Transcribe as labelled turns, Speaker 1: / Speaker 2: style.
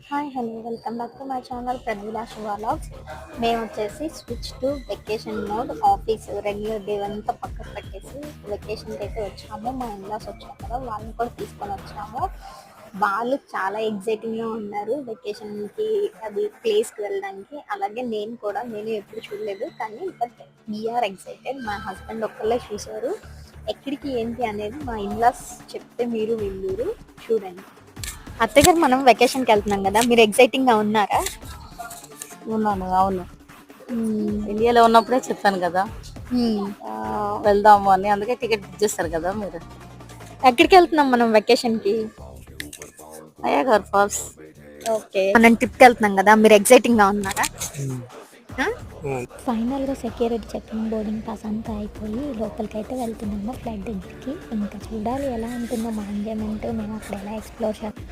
Speaker 1: Hi hello welcome back to my channel Pradvilash vlogs. మేము వచ్చేసి switch to vacation mode. Office regular day అంతా పక్కకు పెట్టేసి వెకేషన్కి అయితే వచ్చాము. మా ఇన్లాస్ వచ్చాము కదా, వాళ్ళని కూడా తీసుకొని వచ్చాము. వాళ్ళు చాలా ఎగ్జైటింగ్గా ఉన్నారు వెకేషన్కి, అది ప్లేస్కి వెళ్ళడానికి. అలాగే నేను ఎప్పుడు చూడలేదు, కానీ బట్ వీఆర్ ఎగ్జైటెడ్. మా హస్బెండ్ ఒక్కళ్ళే చూశారు. ఎక్కడికి ఏంటి అనేది మా ఇన్లాస్ చెప్తే మీరు విందురు, చూడండి. అత్తయ్య గారు, మనం వెకేషన్కి వెళ్తున్నాం కదా, మీరు ఎగ్జైటింగ్గా ఉన్నారా?
Speaker 2: ఉన్నాను. అవును,
Speaker 1: మ్మ్.
Speaker 2: ఇండియాలో ఉన్నప్పుడే చెప్పాను కదా
Speaker 1: మ్మ్.
Speaker 2: వెళ్దాము అని. అందుకే టికెట్ బుక్ చేస్తారు కదా మీరు.
Speaker 1: ఎక్కడికి వెళ్తున్నాం మనం వెకేషన్కి?
Speaker 2: అయ్యగారు ఫాల్స్.
Speaker 1: ఓకే, మనం ట్రిప్కి వెళ్తున్నాం కదా, మీరు ఎగ్జైటింగ్గా ఉన్నారా? ఫైనల్గా సెక్యూరిటీ చెకింగ్, బోర్డింగ్ పాస్ అంతా అయిపోయి లోపలికి అయితే వెళ్తున్నాము ఫ్లైట్ దగ్గరికి. ఇంకా చూడాలి ఎలా ఉంటుందో మా ఎంజాయ్మెంట్, మేము అక్కడ ఎలా ఎక్స్ప్లోర్ చేస్తాం.